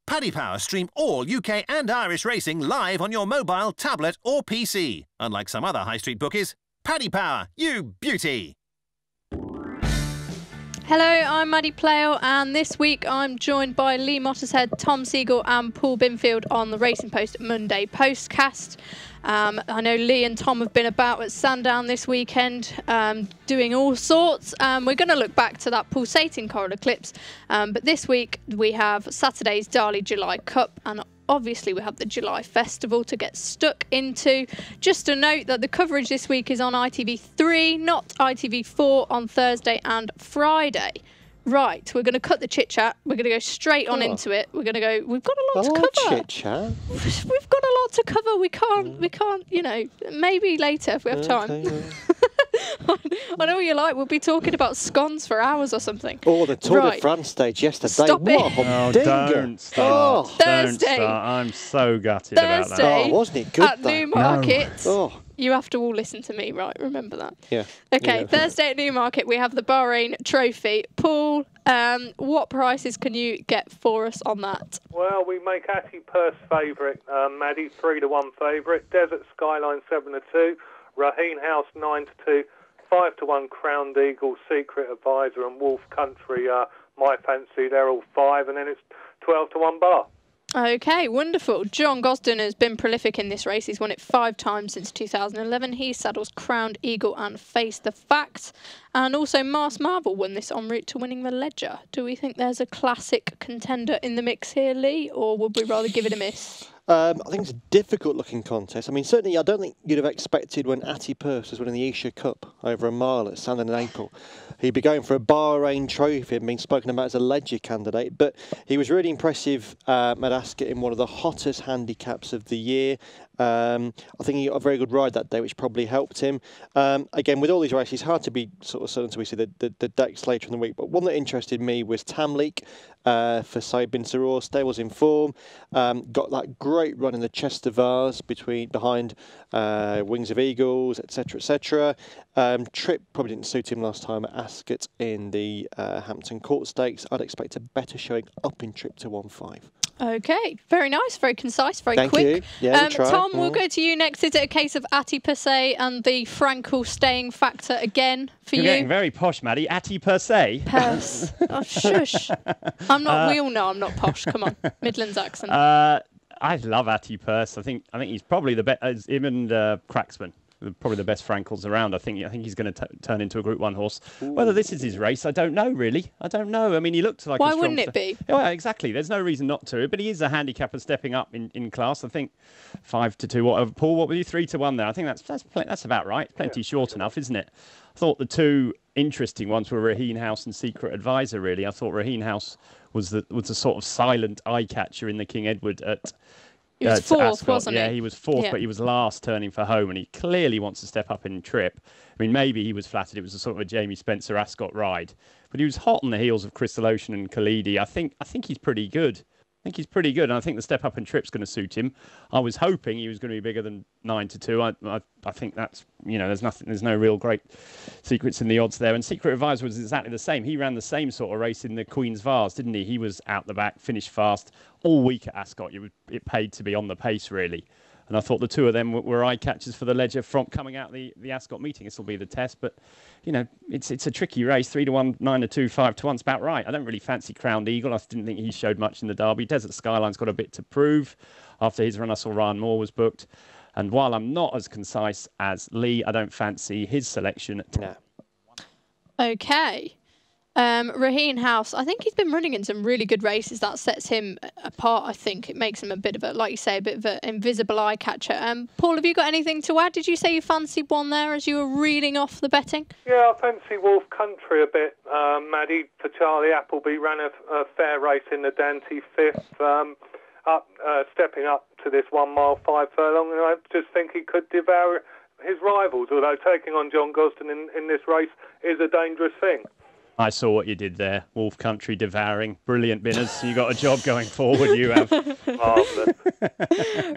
Paddy Power stream all UK and Irish racing live on your mobile, tablet or PC. Unlike some other high street bookies, Paddy Power, you beauty! Hello, I'm Maddie Playle, and this week I'm joined by Lee Mottershead, Tom Siegel and Paul Binfield on the Racing Post Monday Postcast. I know Lee and Tom have been about at Sandown this weekend doing all sorts. We're going to look back to that pulsating coral eclipse, but this week we have Saturday's Darley July Cup, and obviously we have the July Festival to get stuck into. Just a note that the coverage this week is on ITV3, not ITV4 on Thursday and Friday. Right, we're going to cut the chit-chat. We're going to go straight on into it. We're going to go, we've got a lot to cover. Chit-chat. We've got a lot to cover. We can't, you know, maybe later if we have time. Okay, I know what you like. We'll be talking about scones for hours or something. Oh, the Tour de France stage yesterday. Stop what it. a humdinger. Don't start. Oh. Thursday. Don't start. I'm so gutted about that. Thursday. Oh, wasn't it good, At though? Newmarket. Oh, You have to all listen to me, right? Remember that. yeah. Okay, Yeah. Thursday at Newmarket, we have the Bahrain Trophy. Paul, what prices can you get for us on that? Well, we make Atty Purse favourite, Maddie, 3-1 favourite. Desert Skyline 7-2. Raheen House 9-2. 5-1 Crowned Eagle, Secret Advisor, and Wolf Country. My fancy, they're all 5, and then it's 12-1 Bar. Okay, wonderful. John Gosden has been prolific in this race. He's won it 5 times since 2011. He saddles Crowned Eagle and Face the Facts. And also Mars Marvel won this en route to winning the Ledger. Do we think there's a classic contender in the mix here, Lee, or would we rather give it a miss? I think it's a difficult-looking contest. I mean, certainly I don't think you'd have expected when Atty Purse was winning the Asia Cup over a mile at Sandown in April, he'd be going for a Bahrain Trophy and being spoken about as a Ledger candidate. But he was really impressive, Matt Ascot, in one of the hottest handicaps of the year. I think he got a very good ride that day, which probably helped him. Again, with all these races, it's hard to be sort of certain until we see the decks later in the week. But one that interested me was Tamleek for Said Bin Saror. Stables in form. Got that great run in the Chester Vase behind Wings of Eagles, etc., etc. Trip probably didn't suit him last time at Ascot in the Hampton Court Stakes. I'd expect a better showing up in Trip to 1-5. Okay, very nice, very concise, very Thank quick. you. Yeah, we'll try. Tom, we'll go to you next. Is it a case of Atty per se and the Frankel staying factor again for You're you? getting very posh, Maddie. Atty per se. Purse. Oh, shush. I'm not. We all know I'm not posh. Come on, Midlands accent. I love Atty Purse. I think he's probably the best. Him and Cracksman, probably the best Frankels around. I think he's going to turn into a Group 1 horse. Ooh. Whether this is his race, I don't know, really. I don't know. I mean, he looked like Why a strong... wouldn't it be? Oh, yeah, exactly. There's no reason not to. But he is a handicapper stepping up in class. I think 5-2. What, Paul, what were you? 3-1 there? I think that's about right. Plenty short enough, isn't it? I thought the two interesting ones were Raheen House and Secret Advisor, really. I thought Raheen House was the sort of silent eye catcher in the King Edward at... He was fourth, Ascot. wasn't he? Yeah, he was fourth, Yeah. but he was last turning for home, and he clearly wants to step up in Trip. I mean, maybe he was flattered. It was a sort of a Jamie Spencer Ascot ride, but he was hot on the heels of Crystal Ocean and Khalidi. I think he's pretty good. And I think the step up in Trip's going to suit him. I was hoping he was going to be bigger than 9-2. I think that's, there's no real great secrets in the odds there. And Secret Advisor was exactly the same. He ran the same sort of race in the Queen's Vase, didn't he? He was out the back, finished fast all week at Ascot. It paid to be on the pace, really. And I thought the two of them were eye catchers for the Ledger from coming out the Ascot meeting. This will be the test, but it's a tricky race. 3-1, 9-2, 5-1. It's about right. I don't really fancy Crowned Eagle. I didn't think he showed much in the Derby. Desert Skyline's got a bit to prove. After his run, I saw Ryan Moore was booked. And while I'm not as concise as Lee, I don't fancy his selection at 10. Okay. Raheen House, I think he's been running in some really good races. That sets him apart, I think. It makes him a bit of a, like you say, a bit of an invisible eye catcher. Paul, have you got anything to add? Did you say you fancied one there as you were reading off the betting? Yeah, I fancy Wolf Country a bit, Maddie, for Charlie Appleby. Ran a fair race in the Dante 5th, stepping up to this 1 mile 5 furlong, and I just think he could devour his rivals, although taking on John Gosden in this race is a dangerous thing. I saw what you did there. Wolf Country devouring. Brilliant, Binners. You got a job going forward, you have. Marvellous.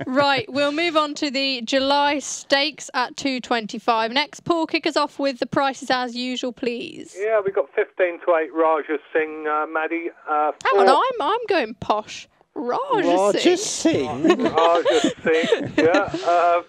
Right, we'll move on to the July Stakes at 2:25 next. Paul, kick us off with the prices as usual, please. Yeah, we've got 15-8 Raja Singh, Maddie. Hang on, I'm going posh. Raja Singh. Raja Singh, yeah.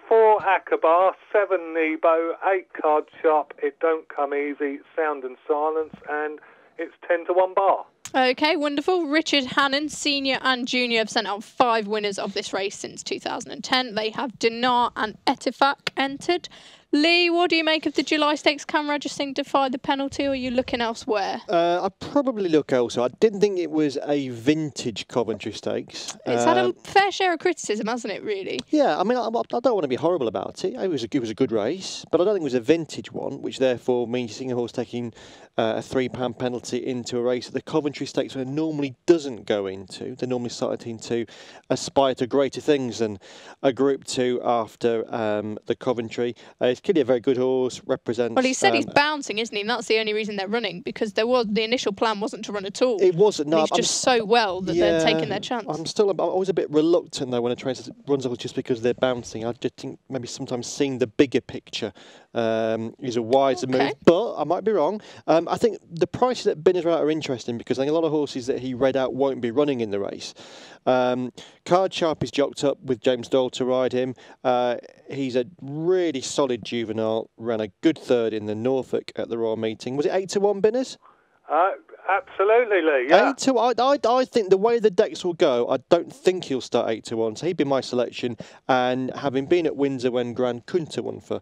4 Akbar, 7 Nebo, 8 Card Sharp, It Don't Come Easy, Sound and Silence, and it's 10-1 bar. Okay, wonderful. Richard Hannon, Senior and Junior, have sent out 5 winners of this race since 2010. They have Dinar and Etifak entered. Lee, what do you make of the July Stakes? Can Raja Singh defy the penalty, or are you looking elsewhere? I'd probably look elsewhere. I didn't think it was a vintage Coventry Stakes. It's had a fair share of criticism, hasn't it, really? Yeah, I mean, I don't want to be horrible about it. It was a good race, but I don't think it was a vintage one, which therefore means you're seeing a horse taking a £3 penalty into a race that the Coventry Stakes normally doesn't go into. They're normally starting to aspire to greater things than a Group 2 after the Coventry. It's clearly a very good horse, represents... Well, he said he's bouncing, isn't he? And that's the only reason they're running, because the initial plan wasn't to run at all. It wasn't, no. He's just so well that they're taking their chance. I'm always a bit reluctant, though, when a trainer runs off just because they're bouncing. I just think maybe sometimes seeing the bigger picture is a wiser move, but I might be wrong. I think the prices that Binner's read out are interesting, because I think a lot of horses that he read out won't be running in the race. Card Sharp is jocked up with James Doyle to ride him. He's a really solid juvenile, ran a good third in the Norfolk at the Royal Meeting. Was it 8-1, Binners? Absolutely, Lee, yeah. 8-1. I think the way the decks will go, I don't think he'll start 8-1, so he'd be my selection. And having been at Windsor when Grand Kunta won for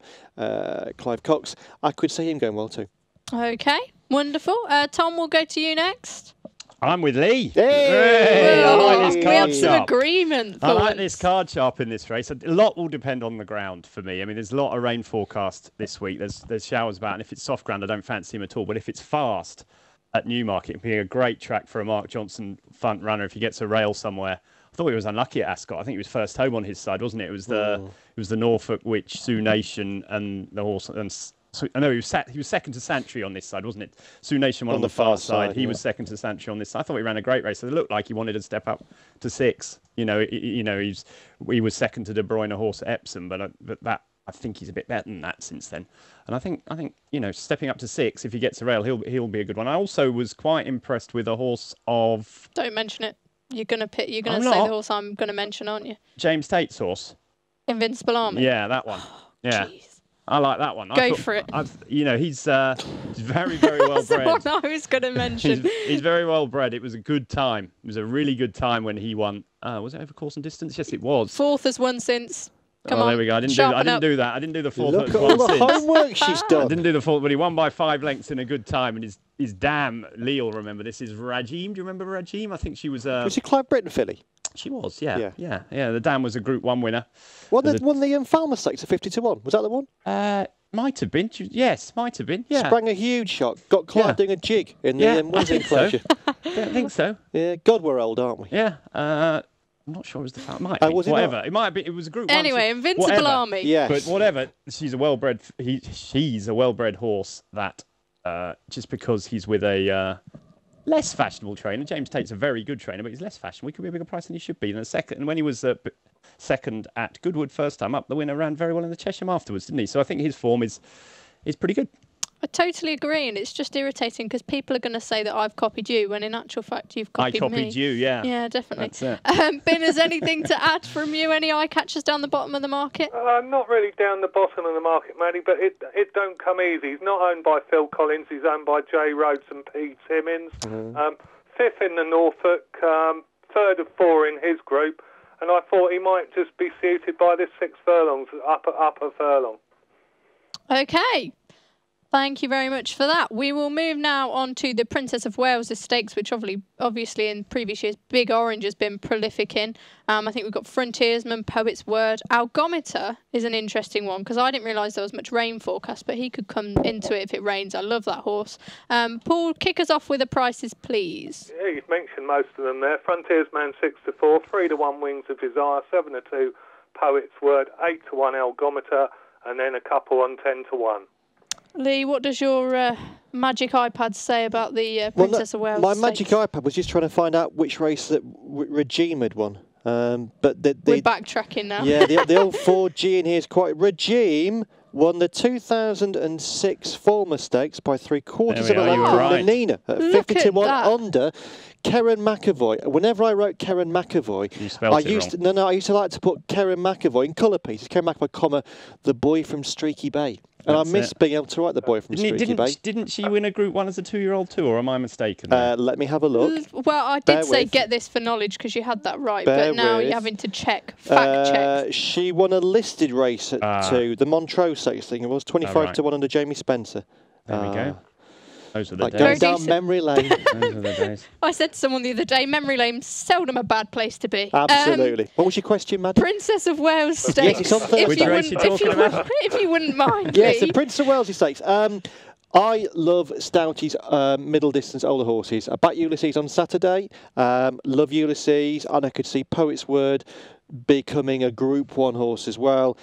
Clive Cox, I could see him going well too. Okay, wonderful. Tom, we'll go to you next. I'm with Lee. Hey! I like this we have Card some Sharp. agreement. I like this Card Sharp in this race. A lot will depend on the ground for me. I mean, there's a lot of rain forecast this week. There's showers about, and if it's soft ground, I don't fancy him at all. But if it's fast at Newmarket, it'd be a great track for a Mark Johnson front runner if he gets a rail somewhere. I thought he was unlucky at Ascot. I think he was first home on his side, wasn't it? It was the Norfolk, which Sioux Nation and the horse and. So, I know he was second to Santry on this side, wasn't it? Sioux Nation won on the far side. He was second to Santry on this side. I thought he ran a great race. So it looked like he wanted to step up to 6. He was second to De Bruyne horse at Epsom, but that I think he's a bit better than that since then. And I think stepping up to 6, if he gets a rail, he'll be a good one. I also was quite impressed with a horse of. Don't mention it. You're gonna say the horse I'm gonna mention, aren't you? James Tate's horse. Invincible Army. Yeah, that one. Yeah. Geez. I like that one. Go for it. He's very, very well bred. That's the one I was going to mention. he's very well bred. It was a good time. It was a really good time when he won. Was it over course and distance? Yes, it was. 4th has won since. Come on. There we go. I didn't do that. I didn't do the 4th. Look at all the homework she's done. I didn't do the 4th, but he won by 5 lengths in a good time. And his dam, Lee will remember this, is Rajim. Do you remember Rajim? I think she was. Was she Clive Britton filly? She was, yeah. The dam was a Group 1 winner. Won the Falmouth Stakes at 50-1. Was that the one? Might have been. Yes, might have been. Yeah. Sprang a huge shot. Got Clive doing a jig in the Windsor enclosure. I think so. Yeah, God, we're old, aren't we? Yeah. I'm not sure it was the fact. Might be. Whatever. It might have been. It was a Group 1. Anyway, Invincible Army. Yes. But whatever. She's a well-bred. She's a well-bred horse that just because he's with a less fashionable trainer. James Tate's a very good trainer, but he's less fashionable. He could be a bigger price than he should be. And when he was second at Goodwood first time up, the winner ran very well in the Chesham afterwards, didn't he? So I think his form is pretty good. I totally agree, and it's just irritating because people are going to say that I've copied you, when in actual fact you've copied me. I copied you, yeah. Yeah, definitely. That's it. Ben, is anything to add from you? Any eye catchers down the bottom of the market? Not really down the bottom of the market, Maddie, but it don't come easy. He's not owned by Phil Collins. He's owned by Jay Rhodes and Pete Simmons. 5th in the Norfolk, 3rd of 4 in his group, and I thought he might just be suited by this 6 furlongs, upper furlong. Okay. Thank you very much for that. We will move now on to the Princess of Wales Stakes, which obviously in previous years, Big Orange has been prolific in. I think we've got Frontiersman, Poet's Word. Algometer is an interesting one because I didn't realise there was much rain forecast, but he could come into it if it rains. I love that horse. Paul, kick us off with the prices, please. Yeah, you've mentioned most of them there. Frontiersman 6-4, 3-1 Wings of Desire, 7-2 Poet's Word, 8-1 Algometer, and then a couple on 10-1. Lee, what does your magic iPad say about the Princess of Wales? My magic iPad was just trying to find out which race that Regime had won. But we're backtracking now. Yeah, the old 4G in here is quite Regime. won the 2006 Fulham Stakes by 3/4 of a There we are, you length were from right. Nanina at Look 50 to at 1 that. under Karen McAvoy. Whenever I wrote Karen McAvoy, You spelt it wrong. I used to like to put Karen McAvoy in colour pieces. Karen McAvoy, comma, the boy from Streaky Bay. And That's I miss it. being able to write the boy from Streaky Bay. Didn't she win a Group 1 as a 2-year-old too, or am I mistaken? there? Let me have a look. Well, I Bear did say with. get this for knowledge because you had that right, Bear but now with. you're having to check, fact check. She won a listed race at 2, the Montrose Stakes, I think it was, 25 to 1 under Jamie Spencer. There we go. Those are the Like days. going Very down decent. memory lane. Those are the days. I said to someone the other day, memory lane's seldom a bad place to be. Absolutely. What was your question, Maddie? Princess of Wales Stakes. it's on Thursday. Which race you talking about? If you wouldn't mind, Yes, the please. Prince of Wales Stakes. I love Stoutie's middle distance older horses. I backed Ulysses on Saturday. Love Ulysses, and I could see Poet's Word becoming a Group 1 horse as well.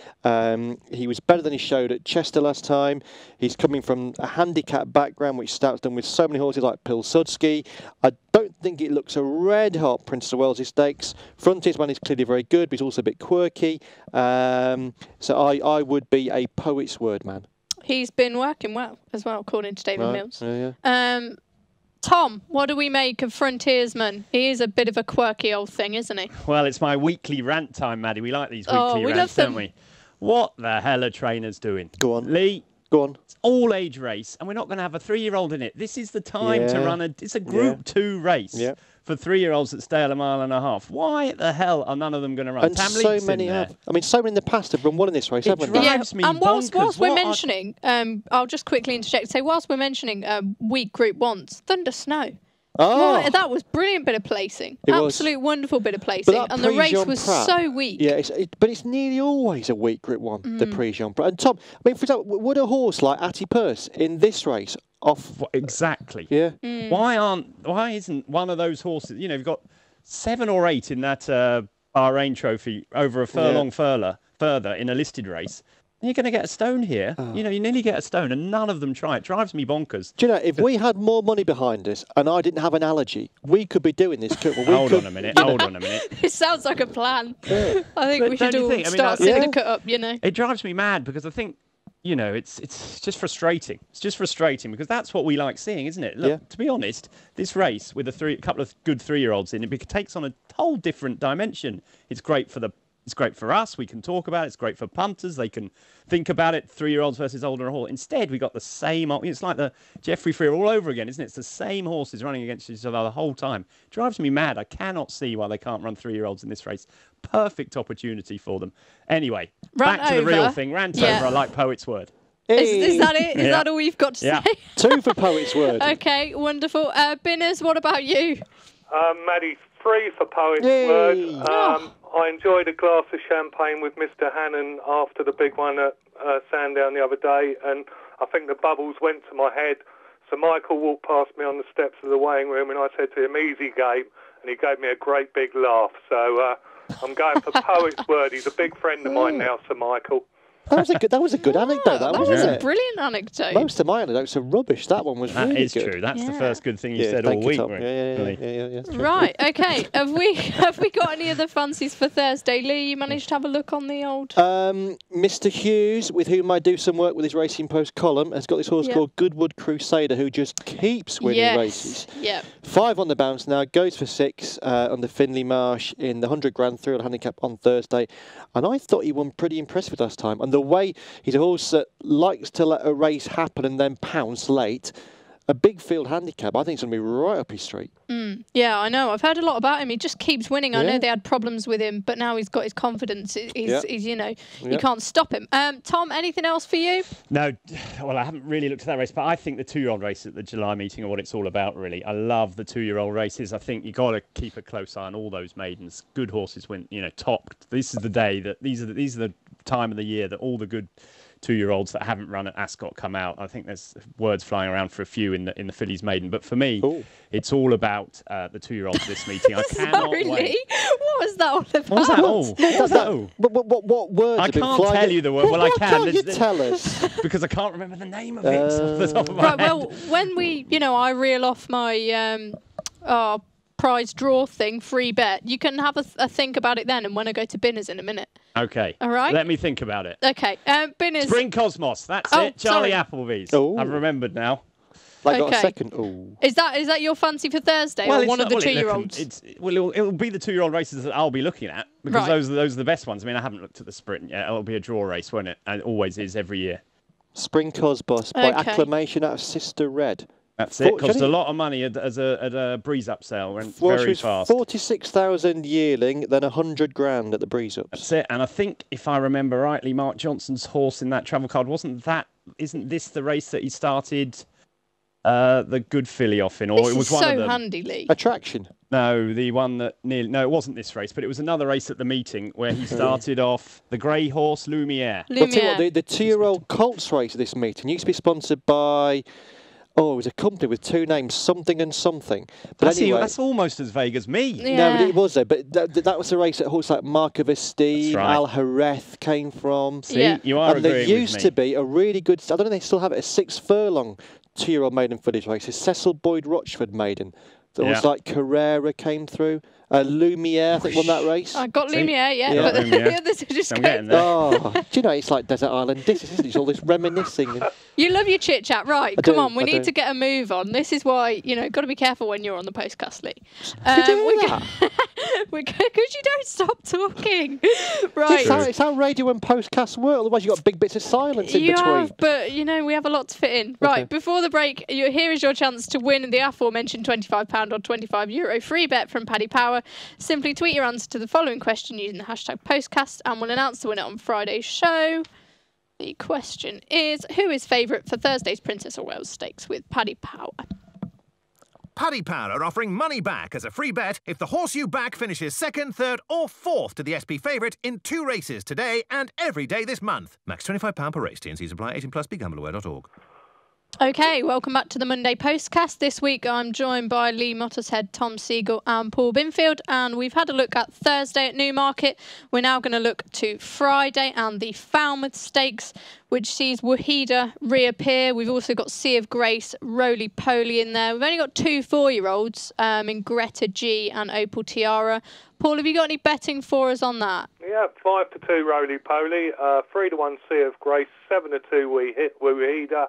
He was better than he showed at Chester last time. He's coming from a handicap background, which Stout's done with so many horses like Pilsudski. I don't think it looks a red-hot Prince of Wales Stakes. Frontiers Man is clearly very good, but he's also a bit quirky. So I would be a Poet's Word man. He's been working well as well, according to David Mills. Yeah. Tom, what do we make of Frontiersman? He is a bit of a quirky old thing, isn't he? Well, it's my weekly rant time, Maddie. We like these Oh, weekly we rants, love don't them. we? What the hell are trainers doing? Go on. Lee, Go on. it's all-age race, and we're not going to have a 3-year-old in it. This is the time to Yeah. run it's a Group 2 race Yeah. for 3-year-olds that stay at a mile and a half. Why the hell are none of them going to run? And Tam so Leake's many in there. have. I mean, so many in the past have run one in this race, It haven't they? drives me and whilst bonkers. we're What are- mentioning, I'll just quickly interject and say, whilst we're mentioning weak Group 1s, Thunder Snow. Oh, Oh, that was brilliant bit of placing. It was. Absolute wonderful bit of placing. that And the race Prix-Jean was Prat- so weak. yeah, but it's nearly always a weak Group 1, the Prix-Jean Prat. And Tom, I mean, for example, would a horse like Atty Purse in this race off? Exactly. Yeah. Why isn't one of those horses? You know, you've got 7 or 8 in that Bahrain Trophy over a furlong further in a listed race. You're going to get a stone here. You know, you nearly get a stone, and none of them try. It drives me bonkers. Do you know, if we had more money behind us and I didn't have an allergy, we could be doing this. Hold on a minute. Hold on a minute. It sounds like a plan. I think But we should don't you all think? I mean, start that- syndicate up, you know. It drives me mad because I think, you know, it's just frustrating. It's just frustrating because that's what we like seeing, isn't it? Look, Yeah. to be honest, this race with a couple of good 3-year-olds in it takes on a whole different dimension. It's great for us. We can talk about it. It's great for punters. They can think about it. 3-year-olds versus older horse. Instead, we got the same. It's like the Jeffrey Freer all over again, isn't it? It's the same horses running against each other the whole time. It drives me mad. I cannot see why they can't run 3-year-olds in this race. Perfect opportunity for them. Anyway, Rant back to the real over. thing. Rant Yeah. over. I like Poet's Word. Is that it? Is Yeah. that all you've got to Yeah. say? 2 for Poet's Word. Okay, wonderful. Binners, what about you? Maddie, 3 for Poet's Yay. Word. I enjoyed a glass of champagne with Mr. Hannon after the big one at Sandown the other day, and I think the bubbles went to my head. So Michael walked past me on the steps of the weighing room, and I said to him, "Easy game," and he gave me a great big laugh. So I'm going for Poet's Word. He's a big friend of mine now, Sir Michael. That was a good anecdote, that was wasn't a it? brilliant anecdote. Most of my anecdotes are rubbish. That one was That really is good. true. That's the Yeah. first good thing you said all thank you, week. Tom. Really. Yeah, that's true. Right, okay. Have we got any other fancies for Thursday? Lee, you managed to have a look on the old... Mr. Hughes, with whom I do some work with his Racing Post column, has got this horse Yeah. called Goodwood Crusader, who just keeps winning races. Yeah. 5 on the bounce now, goes for 6 on the Finley Marsh in the 100 Grand 3 handicap on Thursday. And I thought he won pretty impressive last time. And the way he's a horse that likes to let a race happen and then pounce late, a big field handicap, I think it's going to be right up his street. Yeah, I know. I've heard a lot about him. He just keeps winning. I Yeah. know they had problems with him, but now he's got his confidence. He's you know, you Yeah. can't stop him. Tom, anything else for you? No, well, I haven't really looked at that race, but I think the 2-year-old race at the July meeting are what it's all about, really. I love the 2-year-old races. I think you've got to keep a close eye on all those maidens. Good horses win, you know, top. This is the day that these are the time of the year that all the good 2-year-olds that haven't run at Ascot come out. I think there's words flying around for a few in the fillies maiden, but for me, it's all about the 2-year-olds this meeting. I cannot Sorry, wait. Lee. What was that all about? What was that all? What was that all? What words I have been can't flying? tell you the word. Well, I What can. can't you There's- tell us? Because I can't remember the name of it off the top of my Right, head. well, when we, I reel off my prize draw thing, free bet. You can have a think about it then, and when I go to Binners in a minute. Okay. All right. Let me think about it. Okay. Binners. Spring Cosmos. That's it. Charlie sorry. Appleby's. Ooh. I've remembered now. I got a second. Ooh. Is that your fancy for Thursday, or one of the 2-year-olds? It'll be the 2-year-old races that I'll be looking at, because those are the best ones. I mean, I haven't looked at the sprint yet. It'll be a draw race, won't it? And it always is every year. Spring Cosmos by acclamation out of Sister Red. That's it. Cost a lot of money at a breeze up sale. Went very fast. 46,000 yearling, then 100 grand at the breeze ups. That's it. And I think, if I remember rightly, Mark Johnson's horse in that travel card isn't this the race that he started the good filly off in? Or this it was is one so of them. handy, Lee. Attraction. No, the one that no, it wasn't this race, but it was another race at the meeting where he started off the grey horse Lumiere. I'll tell you what, the 2-year-old Colts race at this meeting used to be sponsored by. Oh, it was a company with 2 names, something and something. But anyway, that's almost as vague as me. Yeah. No, but it was though. But that was a race that horses like Mark of Esteem, Al Hareth came from. See, you are and there used to be a really good. I don't know if they still have it. A 6 furlong 2-year-old maiden footage race. A Cecil Boyd Rochford maiden. There was like Carrera came through. Lumiere, I think, won that race. I got Lumiere, yeah. But the others are just getting there. Oh, do you know, it's like Desert Island Discs, isn't it? It's all this reminiscing. And... You love your chit chat, right? Come on, we need to get a move on. This is why, got to be careful when you're on the Postcast, Lee. Because you don't stop talking. Right. It's how radio and Postcasts work, otherwise you've got big bits of silence in between. Have, but, we have a lot to fit in. Right, before the break, here is your chance to win the aforementioned £25 or €25 free bet from Paddy Power. Simply tweet your answer to the following question using the hashtag Postcast, and we'll announce the winner on Friday's show. The question is, who is favourite for Thursday's Princess of Wales Stakes with Paddy Power? Paddy Power are offering money back as a free bet if the horse you back finishes 2nd, 3rd or 4th to the SP favourite in 2 races today and every day this month. Max £25 per race. T&Cs apply. 18+. BeGambleAware.org. Okay, welcome back to the Monday Postcast. This week I'm joined by Lee Mottershead, Tom Siegel and Paul Binfield, and we've had a look at Thursday at Newmarket. We're now going to look to Friday and the Falmouth Stakes, which sees Wahida reappear. We've also got Sea of Grace, Roly Poly in there. We've only got 2 4-year-olds in Greta G and Opal Tiara. Paul, have you got any betting for us on that? Yeah, 5-2 Roly Poly, 3-1 Sea of Grace, 7-2 Wahida,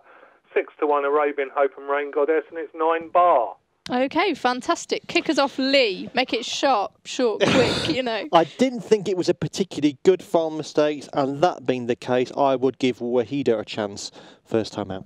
6-1 Arabian Hope and Rain Goddess, and it's 9 bar. Okay, fantastic. Kick us off, Lee. Make it sharp, short, quick, I didn't think it was a particularly good farm mistakes, and that being the case, I would give Wahida a chance first time out.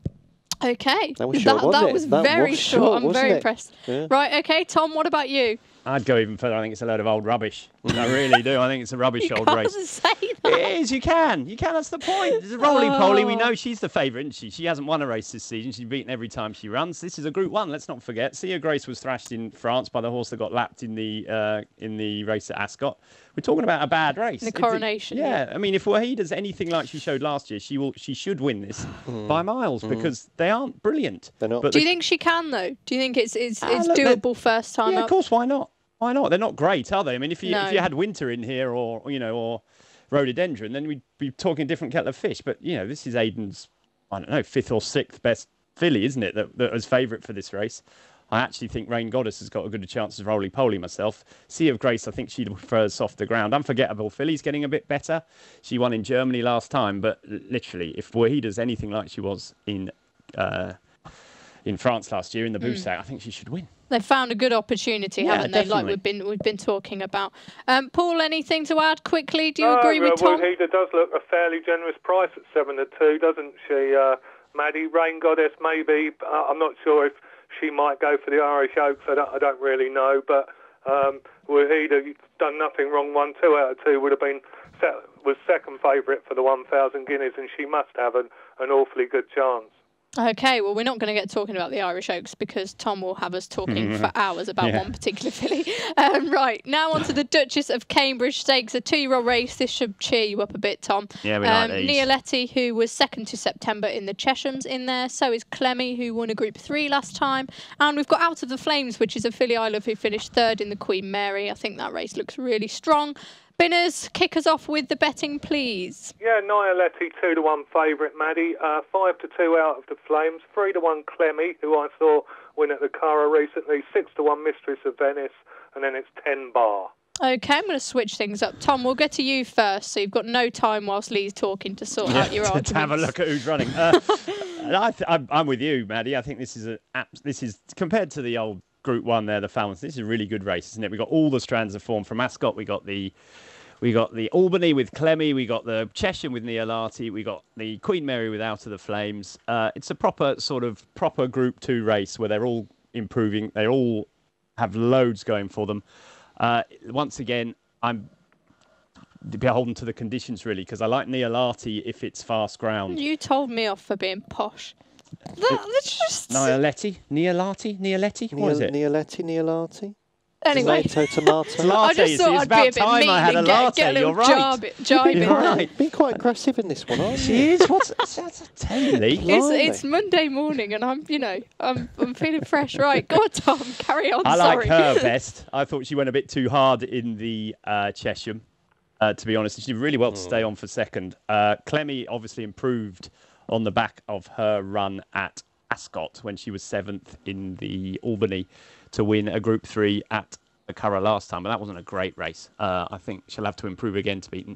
Okay. That was short, that was very short. I'm very impressed. Yeah. Right, okay, Tom, what about you? I'd go even further. I think it's a load of old rubbish. I really do. I think it's a rubbish old race. Say that. It is. You can. That's the point. It's a roly-poly. We know she's the favourite, isn't she? She hasn't won a race this season. She's beaten every time she runs. This is a Group 1. Let's not forget. Sea of Grace was thrashed in France by the horse that got lapped in the race at Ascot. We're talking about a bad race. The Coronation. I mean, if Wahida's anything like she showed last year, she should win this by miles because they aren't brilliant. They're not. Do you think she can though? Do you think it's doable first time? Yeah, up? of course. Why not? Why not? They're not great, are they? I mean, if you had Winter in here or Rhododendron, then we'd be talking a different kettle of fish. But this is Aidan's, I don't know, 5th or 6th best filly, isn't it? That was favourite for this race. I actually think Rain Goddess has got a good chance of Roly Poly myself. Sea of Grace, I think she prefers softer ground. Unforgettable filly's getting a bit better. She won in Germany last time, but literally, if Wahida's anything like she was in France last year in the Boussac, I think she should win. They've found a good opportunity, haven't they? Definitely. Like we've been talking about. Paul, anything to add quickly? Do you agree with Tom? Wahida does look a fairly generous price at 7-2, doesn't she? Maddie, Rain Goddess, maybe. I'm not sure if she might go for the Irish Oaks. I don't really know, but Wahida done nothing wrong. 1 2 out of 2 would have been was second favourite for the 1,000 guineas, and she must have an awfully good chance. Okay, well, we're not going to get talking about the Irish Oaks because Tom will have us talking for hours about one particular filly. Right, now on to the Duchess of Cambridge Stakes, a 2-year-old race. This should cheer you up a bit, Tom. Yeah, we like these. Nialetti, who was 2nd to September in the Cheshams in there. So is Clemmy, who won a Group 3 last time. And we've got Out of the Flames, which is a filly I love, who finished 3rd in the Queen Mary. I think that race looks really strong. Binners, kick us off with the betting, please. Yeah, Nialetti, 2-1 favourite, Maddie. 5-2 Out of the Flames. 3-1 Clemmy, who I saw win at the Curragh recently. 6-1 Mistress of Venice, and then it's 10 bar. Okay, I'm going to switch things up. Tom, we'll get to you first, so you've got no time whilst Lee's talking to sort out your arguments. To have a look at who's running. I'm with you, Maddie. I think this is compared to the old Group 1 there, the Falmouth. This is a really good race, isn't it? We've got all the strands of form from Ascot. We got the Albany with Clemmy. We got the Chesham with Neolati. We got the Queen Mary with Out of the Flames. It's a proper Group 2 race where they're all improving. They all have loads going for them. Once again, I'm beholden to the conditions, really, because I like Neolati if it's fast ground. You told me off for being posh. That's just... Neolati? What is it? Neolati? Anyway. Tomato. I just thought I'd be a bit mean and get a little jibe in. Right. Being quite aggressive in this one, aren't you? She is. Tell you, Lee. It's Monday morning and I'm feeling fresh. Right, go on, Tom, carry on. I like her best. I thought she went a bit too hard in the Chesham, to be honest. She did really well to stay on for second. Clemmy obviously improved on the back of her run at Ascot when she was 7th in the Albany to win a Group 3 at the Curragh last time, but that wasn't a great race. I think she'll have to improve again to beat.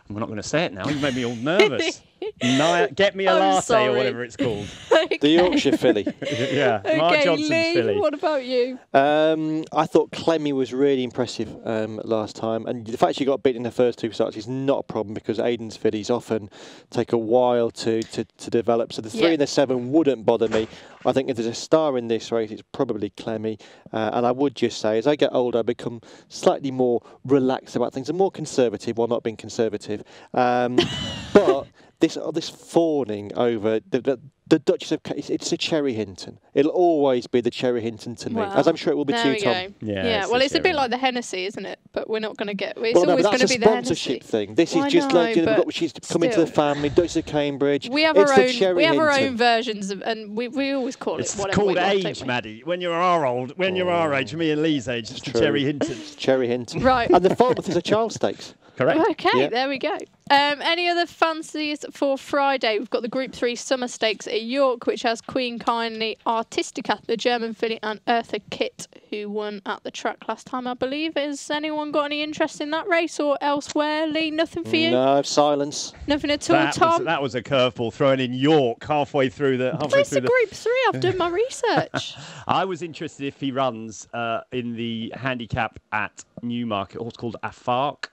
We're not going to say it now. You made me all nervous. Get me a latte or whatever it's called. Okay. The Yorkshire filly. Yeah, Mark Johnson's Lee, filly. what about you? I thought Clemmy was really impressive last time, and the fact she got beaten in the first 2 starts is not a problem because Aidan's fillies often take a while to develop. So the 3 and the 7 wouldn't bother me. I think if there's a star in this race, it's probably Clemmy. And I would just say, as I get older, I become slightly more relaxed about things and more conservative, while not being conservative. But this fawning over the Duchess of it's a Cherry Hinton. It'll always be the Cherry Hinton to me, as I'm sure it will be to you, Tom. Yeah, well, it's a bit like the Hennessy, isn't it? But we're not going to get. It's always going to be the Hennessy. That's a sponsorship thing. This is just like she's coming to the family. Duchess of Cambridge. We have our own versions of, and we always call it whatever. It's called age, Maddie. When you're our age, me and Lee's age, it's the Cherry Hinton. Cherry Hinton. Right. And the Falmouth is a Charles Stakes. Correct. Okay, there we go. Any other fancies for Friday? We've got the Group 3 Summer Stakes at York, which has Queen Kindly, Artistica, the German filly, and Eartha Kitt, who won at the track last time, I believe. Has anyone got any interest in that race or elsewhere? Lee, nothing for you? No, silence. Nothing at all, Tom? That was a curveball thrown in York halfway through the... Where's the Group 3? I've done my research. I was interested if he runs in the handicap at Newmarket, a horse called Afark,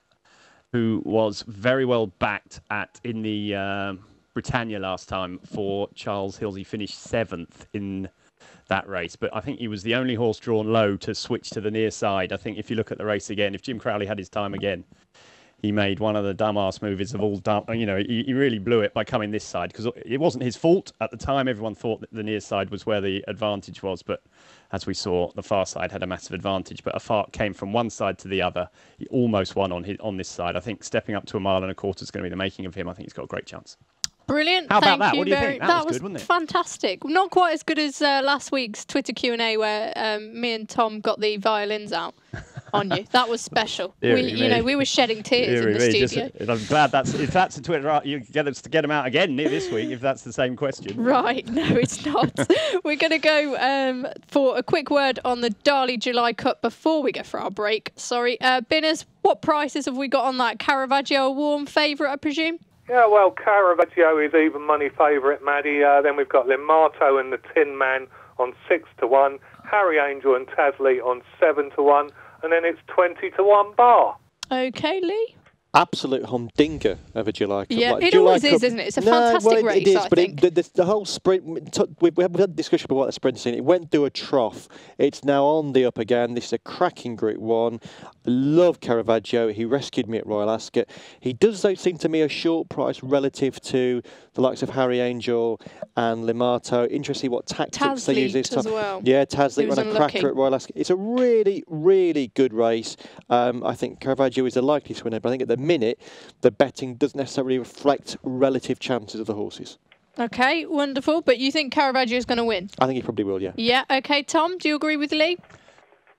who was very well backed in the Britannia last time for Charles Hills. He finished 7th in that race, but I think he was the only horse drawn low to switch to the near side. I think if you look at the race again, if Jim Crowley had his time again, he made one of the dumbass movies of all dumb. He really blew it by coming this side because it wasn't his fault at the time. Everyone thought that the near side was where the advantage was, but as we saw, the far side had a massive advantage. But Afart came from one side to the other. He almost won on this side. I think stepping up to 1.25 miles is going to be the making of him. I think he's got a great chance. Brilliant. How about Thank that? You What do you very, think? That was good, wasn't it? Fantastic. Not quite as good as last week's Twitter Q&A where me and Tom got the violins out on you. That was special. We were shedding tears in the studio. I'm glad if that's a Twitter, you get us to get them out again this week if that's the same question. Right. No, it's not. We're going to go for a quick word on the Darley July Cup before we go for our break. Sorry. Binners, what prices have we got on that? Caravaggio, a warm favourite, I presume? Yeah, well, Caravaggio is even money favourite, Maddie. Then we've got Limato and the Tin Man on 6-1, Harry Angel and Tasley on 7-1, and then it's 20-1 bar. Okay, Lee. Absolute humdinger of a July Cup. Yeah, it always is, isn't it? It's a fantastic race, it is, I but think. The whole sprint, we've had a discussion about the sprint scene. It went through a trough. It's now on the up again. This is a cracking Group 1. Love Caravaggio. He rescued me at Royal Ascot. He does, though, seem to me a short price relative to the likes of Harry Angel and Limato. Interesting what tactics they use this time. As well. Yeah, Tasley ran a cracker at Royal Ascot. It's a really, really good race. I think Caravaggio is the likeliest winner, but I think at the minute, the betting doesn't necessarily reflect relative chances of the horses. Okay, wonderful. But you think Caravaggio is going to win? I think he probably will, yeah. Yeah, okay. Tom, do you agree with Lee?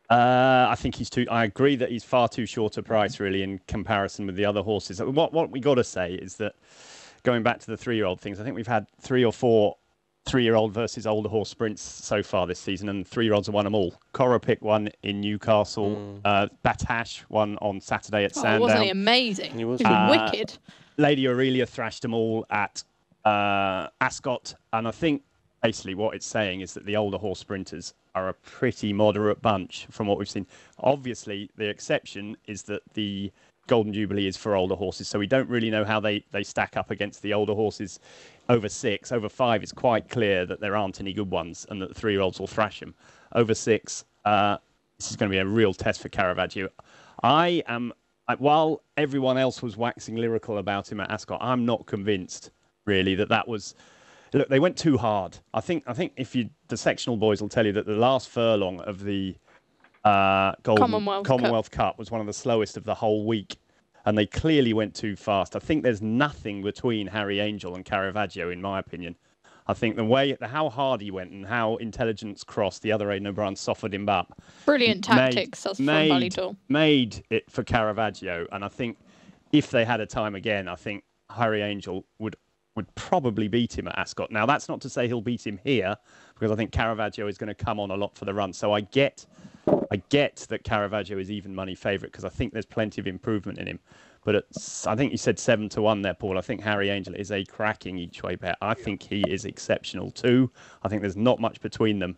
I think I agree that he's far too short a price, really, in comparison with the other horses. What we got to say is that, going back to the 3-year-old things, I think we've had 3 or 4 3-year-old versus older horse sprints so far this season, and 3-year-olds have won them all. Coropic won in Newcastle. Batash won on Saturday at Sandown. Wasn't he amazing? He was wicked. Lady Aurelia thrashed them all at Ascot, and I think basically what it's saying is that the older horse sprinters are a pretty moderate bunch from what we've seen. Obviously, the exception is that the Golden Jubilee is for older horses, so we don't really know how they stack up against the older horses over 6. Over 5, it's quite clear that there aren't any good ones and that the 3-year-olds will thrash them. Over 6, this is going to be a real test for Caravaggio. While everyone else was waxing lyrical about him at Ascot, I'm not convinced, really, that was... Look, they went too hard. I think the sectional boys will tell you that the last furlong of the Commonwealth Cup was one of the slowest of the whole week, and they clearly went too fast. I think there's nothing between Harry Angel and Caravaggio, in my opinion. I think how hard he went and how intelligence crossed the other Aidan O'Brien softened him up. Brilliant tactics from Ballydoyle. Made it for Caravaggio, and I think if they had a time again, I think Harry Angel would probably beat him at Ascot. Now, that's not to say he'll beat him here, because I think Caravaggio is going to come on a lot for the run. So I get that Caravaggio is even money favourite, because I think there's plenty of improvement in him. But I think you said 7-1 there, Paul. I think Harry Angel is a cracking each way bet. I think he is exceptional too. I think there's not much between them.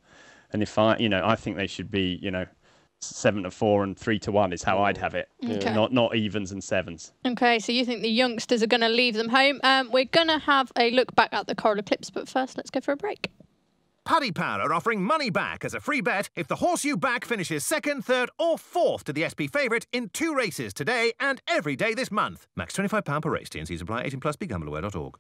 And I think they should be, 7-4 and 3-1 is how I'd have it. Okay. Not evens and sevens. Okay, so you think the youngsters are going to leave them home. We're going to have a look back at the Coral Eclipse, but first let's go for a break. Paddy Power are offering money back as a free bet if the horse you back finishes 2nd, 3rd or 4th to the SP favourite in 2 races today and every day this month. Max £25 per race. T&C's apply. 18+. BeGambleAware.org.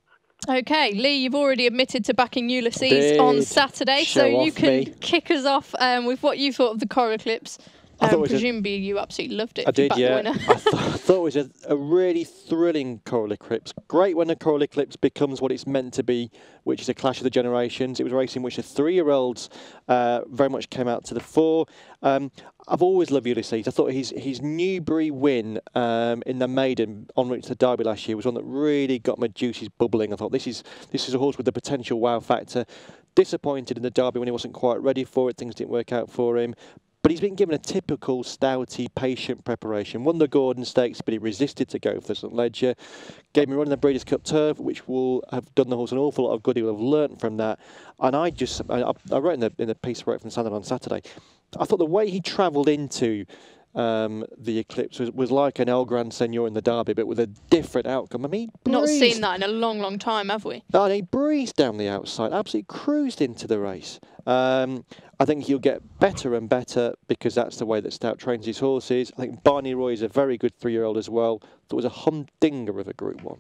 Okay, Lee, you've already admitted to backing Ulysses on Saturday, so you can kick us off with what you thought of the Coral Eclipse. Presumably you absolutely loved it. I did, yeah. I thought it was a really thrilling Coral Eclipse. Great when the Coral Eclipse becomes what it's meant to be, which is a clash of the generations. It was a race in which the 3-year-olds very much came out to the fore. I've always loved Ulysses. I thought his Newbury win in the maiden en route to the Derby last year was one that really got my juices bubbling. I thought this is a horse with the potential wow factor. Disappointed in the Derby when he wasn't quite ready for it. Things didn't work out for him. But he's been given a typical stouty, patient preparation. Won the Gordon Stakes, but he resisted to go for the St Ledger. Gave me a run in the Breeders' Cup Turf, which will have done the horse an awful lot of good. He will have learnt from that. And I wrote in the piece I wrote from Standard on Saturday, I thought the way he travelled into the Eclipse was like an El Gran Senor in the Derby, but with a different outcome. I mean, not seen that in a long, long time, have we? And he breezed down the outside, absolutely cruised into the race. I think he'll get better and better because that's the way that Stout trains his horses. I think Barney Roy is a very good 3-year-old as well. There was a humdinger of a Group 1.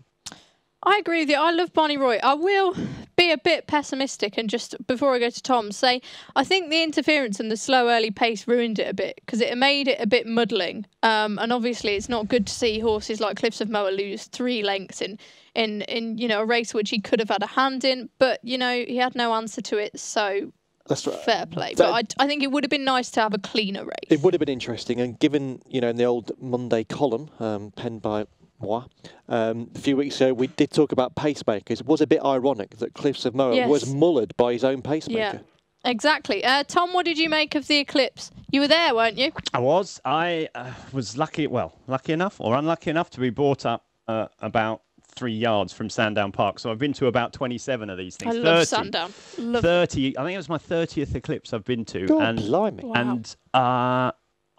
I agree with you. I love Barney Roy. I will be a bit pessimistic and just, before I go to Tom, say I think the interference and the slow early pace ruined it a bit because it made it a bit muddling. And obviously it's not good to see horses like Cliffs of Moher lose 3 lengths in a race which he could have had a hand in. But, he had no answer to it, so... That's right. Fair play. But I think it would have been nice to have a cleaner race. It would have been interesting. And given, in the old Monday column, penned by moi, a few weeks ago, we did talk about pacemakers. It was a bit ironic that Cliffs of Moher was mullered by his own pacemaker. Yeah, exactly. Tom, what did you make of the Eclipse? You were there, weren't you? I was. I was lucky enough or unlucky enough to be brought up about 3 yards from Sandown Park. So I've been to about 27 of these things. I love Sandown. 30. I think it was my 30th Eclipse I've been to. God, blimey. Wow. And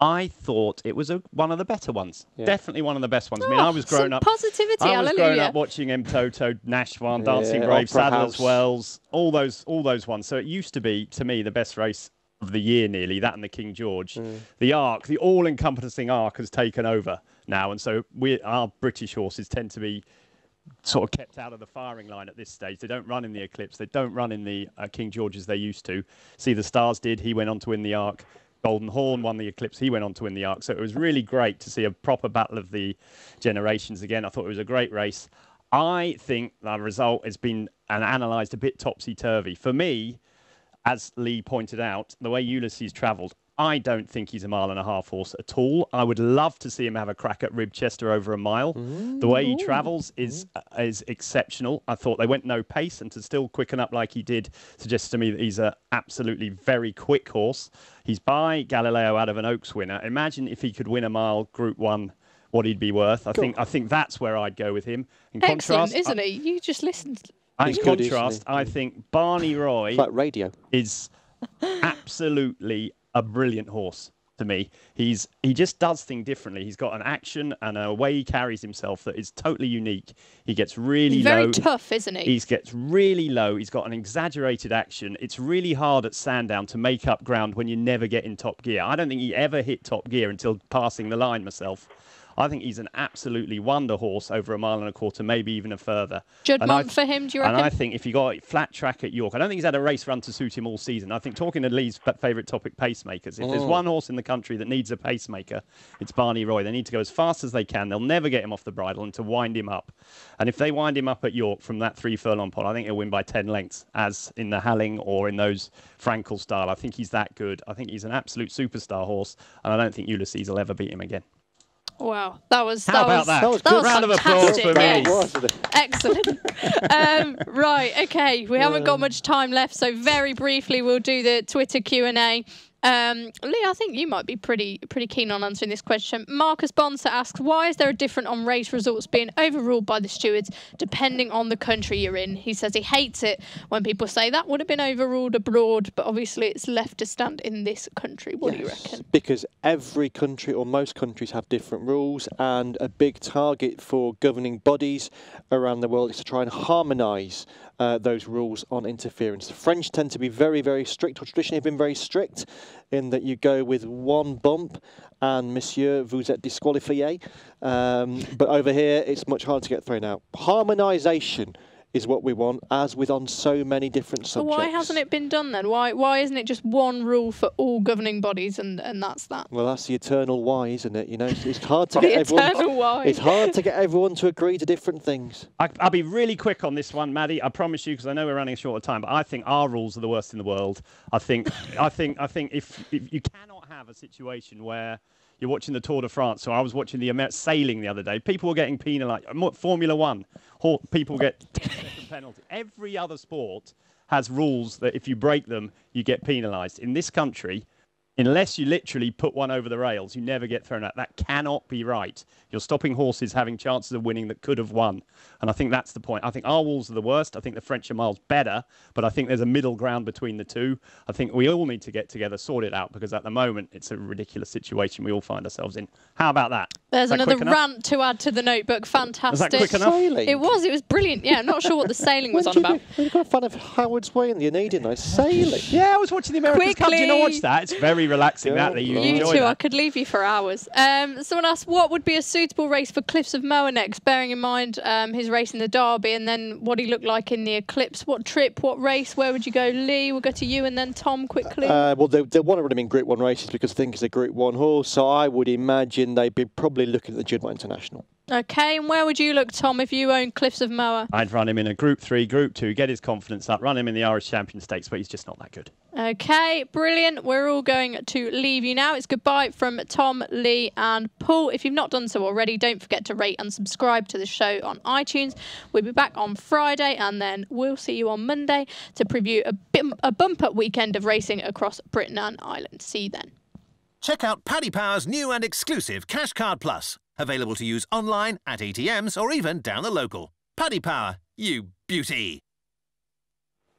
I thought it was one of the better ones. Yeah. Definitely one of the best ones. I mean, I was growing up. Positivity, I was growing up watching M Toto, Nashwan, Dancing Brave, Sadler's Wells, all those ones. So it used to be, to me, the best race of the year nearly, that and the King George. The Arc, the all-encompassing Arc has taken over now. And so our British horses tend to be sort of kept out of the firing line at this stage. They don't run in the Eclipse. They don't run in the King George as they used to. See, the Stars did. He went on to win the Arc. Golden Horn won the Eclipse. He went on to win the Arc. So it was really great to see a proper battle of the generations again. I thought it was a great race. I think the result has been analysed a bit topsy-turvy. For me, as Lee pointed out, the way Ulysses travelled, I don't think he's a 1.5 mile horse at all. I would love to see him have a crack at Ribchester over a mile. The way he travels is exceptional. I thought they went no pace, and to still quicken up like he did suggests to me that he's an absolutely very quick horse. He's by Galileo out of an Oaks winner. Imagine if he could win a mile Group 1, what he'd be worth. I think that's where I'd go with him. In Excellent, contrast, isn't he? You just listened. In contrast, I think Barney Roy It's like radio. is absolutely a brilliant horse to me. He just does things differently. He's got an action and a way he carries himself that is totally unique. He gets really He's low. very tough, isn't he? He gets really low. He's got an exaggerated action. It's really hard at Sandown to make up ground when you never get in top gear. I don't think he ever hit top gear until passing the line myself. I think he's an absolutely wonder horse over 1.25 miles, maybe even a further. Juddmonte for him, do you reckon? And I think if you got a flat track at York, I don't think he's had a race run to suit him all season. I think, talking to Lee's favourite topic, pacemakers, if there's one horse in the country that needs a pacemaker, it's Barney Roy. They need to go as fast as they can. They'll never get him off the bridle and to wind him up. And if they wind him up at York from that 3 furlong pot, I think he'll win by 10 lengths, as in the Halling or in those Frankel style. I think he's that good. I think he's an absolute superstar horse, and I don't think Ulysses will ever beat him again. Wow, that was How about that? That was Round of applause for me. yes. Excellent. Right, okay, we haven't got much time left, so very briefly we'll do the Twitter Q&A. Lee, I think you might be pretty keen on answering this question. Marcus Bonser asks, why is there a difference on race results being overruled by the stewards depending on the country you're in? He says he hates it when people say that would have been overruled abroad, but obviously it's left to stand in this country. What do you reckon? Because every country, or most countries, have different rules, and a big target for governing bodies around the world is to try and harmonise those rules on interference. The French tend to be very, very strict, or traditionally have been very strict, in that you go with one bump and monsieur, vous êtes disqualifié. But over here, it's much harder to get thrown out. Harmonisation is what we want, as with on so many different subjects. But why hasn't it been done then? Why isn't it just one rule for all governing bodies and that's that? Well, that's the eternal why, isn't it? You know, it's hard to get eternal why. It's hard to get everyone to agree to different things. I'll be really quick on this one, Maddie. I promise you, because I know we're running short of time. But I think our rules are the worst in the world. I think if you cannot have a situation where you're watching the Tour de France. So I was watching the sailing the other day. People were getting penalised. Formula One, people get 10-second penalty. Every other sport has rules that if you break them, you get penalised. In this country, unless you literally put one over the rails, you never get thrown out. That cannot be right. You're stopping horses having chances of winning that could have won. And I think that's the point. I think our rules are the worst. I think the French are miles better, but I think there's a middle ground between the two. I think we all need to get together, sort it out, because at the moment, it's a ridiculous situation we all find ourselves in. How about that? There's another rant to add to the notebook. Fantastic. Was that quick enough? Sailing. It was brilliant. Yeah, I'm not sure what the sailing was on about. You've got a fan of Howard's Way and the Canadian nice sailing. Yeah, I was watching the America's Cup. Do you not watch that? It's very relaxing, Yeah, that you You enjoy too, that. I could leave you for hours. Someone asked, what would be a suitable race for Cliffs of Moher next, bearing in mind his race in the Derby and then what he looked like in the Eclipse? What trip, what race, where would you go? Lee, we'll go to you and then Tom quickly. Well, they want to run him in Group 1 races because I think he's a Group 1 horse, so I would imagine they'd be probably looking at the Juddmonte International. Okay, and where would you look, Tom, if you owned Cliffs of Moher? I'd run him in a Group 3, Group 2, get his confidence up, run him in the Irish Champion Stakes, but he's just not that good. Okay, brilliant. We're all going to leave you now. It's goodbye from Tom, Lee and Paul. If you've not done so already, don't forget to rate and subscribe to the show on iTunes. We'll be back on Friday and then we'll see you on Monday to preview a bumper weekend of racing across Britain and Ireland. See you then. Check out Paddy Power's new and exclusive Cash Card Plus. Available to use online, at ATMs or even down the local. Paddy Power, you beauty.